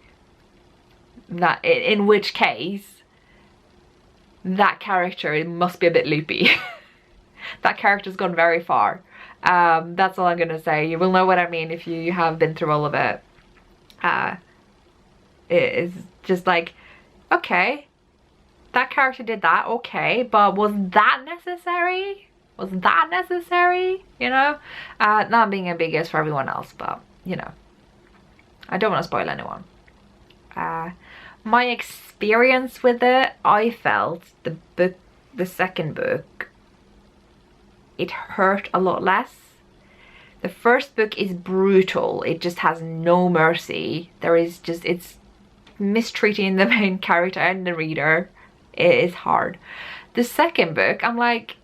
that in which case that character must be a bit loopy. That character's gone very far. That's all I'm gonna say. You will know what I mean if you have been through all of it. It is just like, okay, that character did that, okay, but was that necessary? Was that necessary? You know? Not being ambiguous for everyone else, but, you know, I don't want to spoil anyone. My experience with it, I felt the second book, it hurt a lot less. The first book is brutal. It just has no mercy. It's mistreating the main character and the reader. It is hard. The second book, I'm like,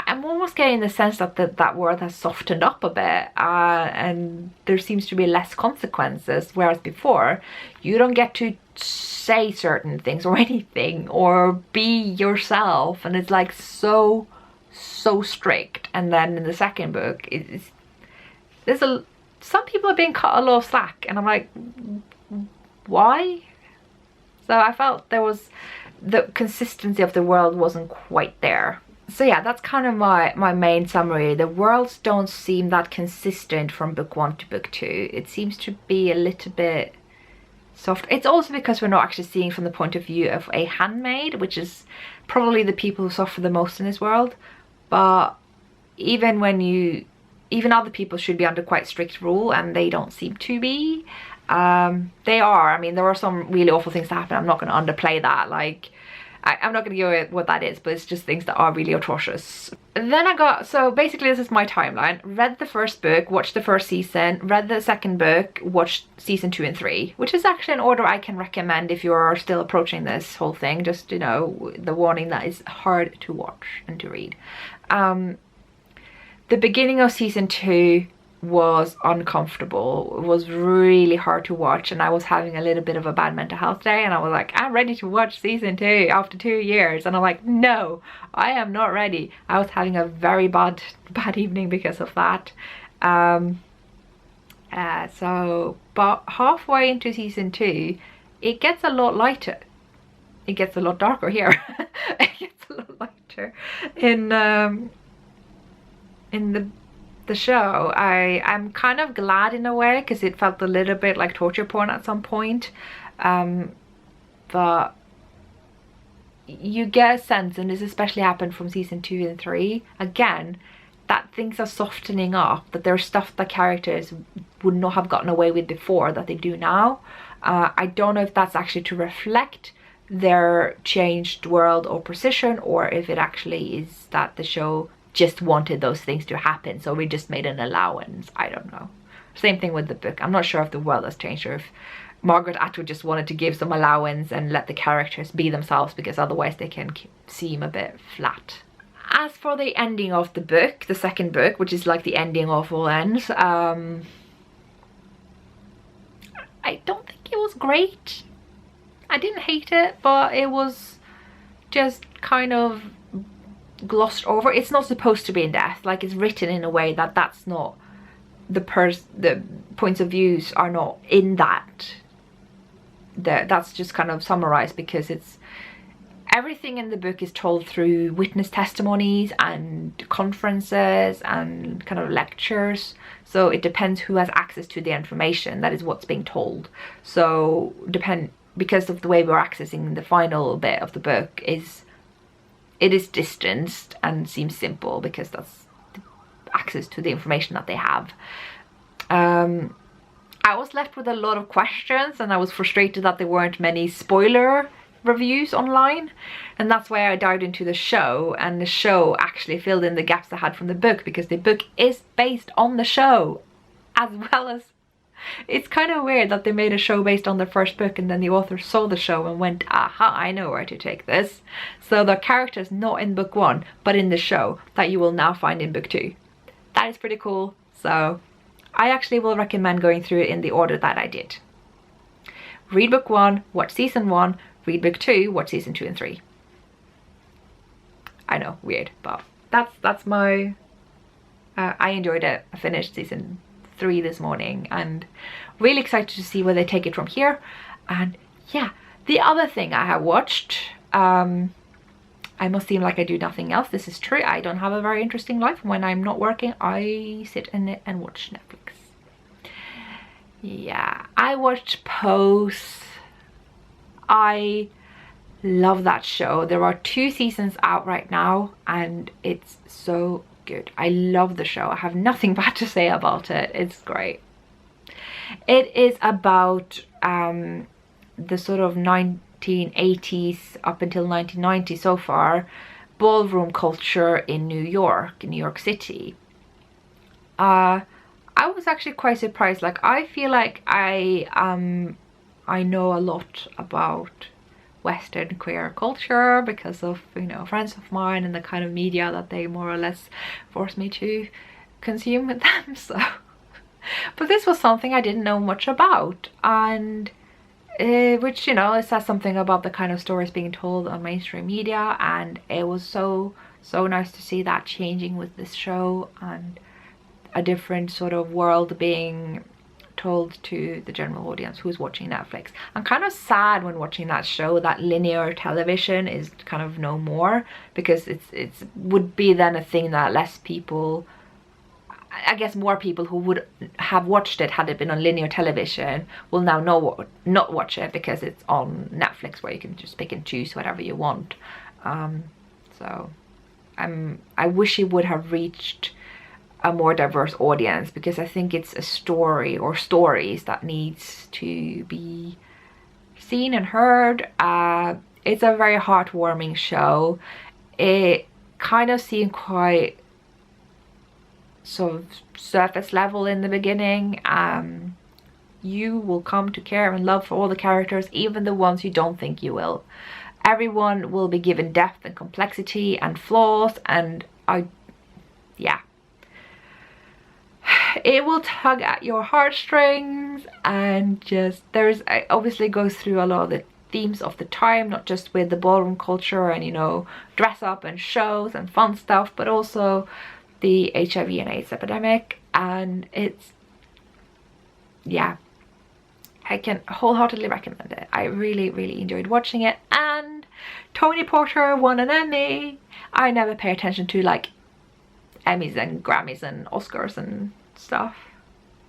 I'm almost getting the sense that that world has softened up a bit, and there seems to be less consequences, whereas before you don't get to say certain things or anything or be yourself, and it's like so strict. And then in the second book, some people are being cut a lot of slack, and I'm like, why? So I felt the consistency of the world wasn't quite there. So yeah, that's kind of my main summary. The worlds don't seem that consistent from book 1 to book 2. It seems to be a little bit soft. It's also because we're not actually seeing from the point of view of a handmaid, which is probably the people who suffer the most in this world. But even other people should be under quite strict rule, and they don't seem to be. They are. I mean, there are some really awful things that happen. I'm not going to underplay that. Like, I'm not going to go what that is, but it's just things that are really atrocious. Then so basically this is my timeline. Read the first book, watched the first season, read the second book, watched season 2 and 3, which is actually an order I can recommend if you're still approaching this whole thing. Just, you know, the warning that it's hard to watch and to read. The beginning of season 2 was uncomfortable. It was really hard to watch, and I was having a little bit of a bad mental health day, and I was like, I'm ready to watch season 2 after 2 years, and I'm like, no, I am not ready. I was having a very bad evening because of that. But halfway into season 2, it gets a lot lighter. It gets a lot darker here. It gets a lot lighter in the show. I'm kind of glad in a way, because it felt a little bit like torture porn at some point, but you get a sense, and this especially happened from season 2 and 3 again, that things are softening up, that there's stuff that characters would not have gotten away with before that they do now. I don't know if that's actually to reflect their changed world or position, or if it actually is that the show just wanted those things to happen, so we just made an allowance. I don't know. Same thing with the book. I'm not sure if the world has changed, or if Margaret Atwood just wanted to give some allowance and let the characters be themselves, because otherwise they can seem a bit flat. As for the ending of the book, the second book, which is like the ending of all ends, I don't think it was great. I didn't hate it, but it was just kind of glossed over. It's not supposed to be in depth, like it's written in a way that that's not the points of views are not in that. That's just kind of summarized, because it's everything in the book is told through witness testimonies and conferences and kind of lectures. So it depends who has access to the information. That is what's being told. So because of the way we're accessing the final bit of the book, it is distanced and seems simple because that's access to the information that they have. I was left with a lot of questions, and I was frustrated that there weren't many spoiler reviews online, and that's why I dived into the show, and the show actually filled in the gaps I had from the book, because the book is based on the show as well as... It's kind of weird that they made a show based on the first book and then the author saw the show and went, aha, I know where to take this. So the character's not in book 1 but in the show that you will now find in book 2. That is pretty cool. So I actually will recommend going through it in the order that I did. Read book 1, watch season 1, read book 2, watch season 2 and 3. I know, weird, but that's my... I enjoyed it. I finished season 3 this morning and really excited to see where they take it from here. And yeah, the other thing I have watched, I must seem like I do nothing else. This is true. I don't have a very interesting life. When I'm not working, I sit in it and watch Netflix. Yeah, I watched Pose. I love that show. There are 2 seasons out right now and it's so good. I love the show. I have nothing bad to say about it. It's great. It is about the sort of 1980s up until 1990 so far ballroom culture in New York City. I was actually quite surprised. Like, I feel like I know a lot about Western queer culture because of, you know, friends of mine and the kind of media that they more or less forced me to consume with them. So but this was something I didn't know much about, and which, you know, it says something about the kind of stories being told on mainstream media, and it was so nice to see that changing with this show and a different sort of world being told to the general audience who's watching Netflix. I'm kind of sad when watching that show that linear television is kind of no more, because it's would be then a thing that less people, I guess more people who would have watched it had it been on linear television will now not watch it because it's on Netflix, where you can just pick and choose whatever you want. So I wish it would have reached a more diverse audience, because I think it's a story or stories that needs to be seen and heard. It's a very heartwarming show. It kind of seemed quite sort of surface level in the beginning. You will come to care and love for all the characters, even the ones you don't think you will. Everyone will be given depth and complexity and flaws, and yeah. It will tug at your heartstrings, and just it obviously goes through a lot of the themes of the time, not just with the ballroom culture and, you know, dress up and shows and fun stuff, but also the HIV and AIDS epidemic. And it's, yeah, I can wholeheartedly recommend it. I really enjoyed watching it. And Tony Porter won an Emmy. I never pay attention to like Emmys and Grammys and Oscars and stuff,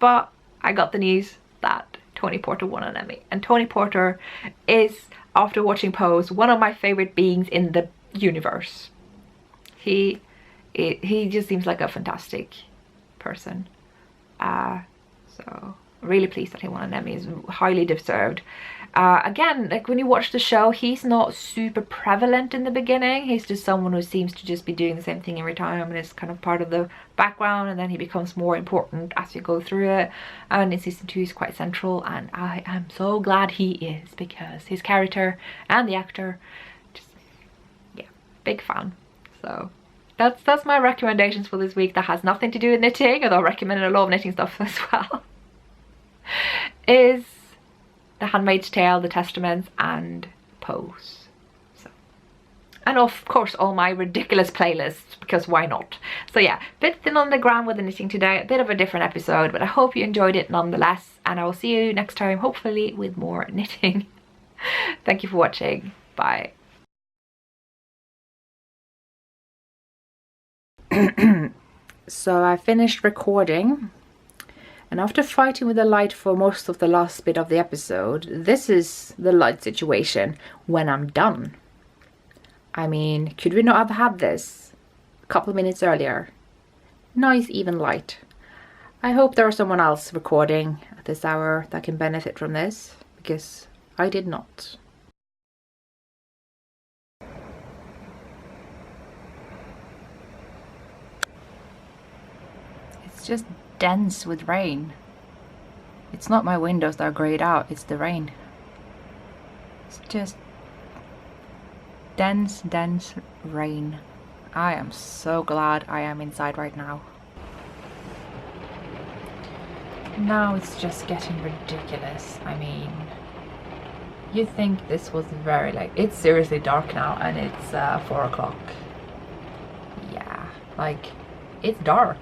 but I got the news that Tony Porter won an Emmy. And Tony Porter is, after watching Pose, one of my favorite beings in the universe. He just seems like a fantastic person. So really pleased that he won an Emmy. It's highly deserved. Again, like when you watch the show, he's not super prevalent in the beginning. He's just someone who seems to just be doing the same thing every time, and it's kind of part of the background, and then he becomes more important as you go through it. And in season 2 he's quite central, and I am so glad he is, because his character and the actor, just, yeah, big fan. So that's my recommendations for this week. That has nothing to do with knitting, although I recommended a lot of knitting stuff as well. Is The Handmaid's Tale, The Testaments, and Pose. So, and of course all my ridiculous playlists, because why not? So yeah, bit thin on the ground with the knitting today, a bit of a different episode, but I hope you enjoyed it nonetheless, and I will see you next time, hopefully with more knitting. Thank you for watching. Bye. So I finished recording, and after fighting with the light for most of the last bit of the episode, this is the light situation when I'm done. I mean, could we not have had this a couple of minutes earlier? Nice even light. I hope there is someone else recording at this hour that can benefit from this, because I did not. It's just dense with rain. It's not my windows that are grayed out, it's the rain. It's just dense rain. I am so glad I am inside right now. Now it's just getting ridiculous. I mean, you'd think this was very like, it's seriously dark now, and it's 4 o'clock. Yeah, like, it's dark.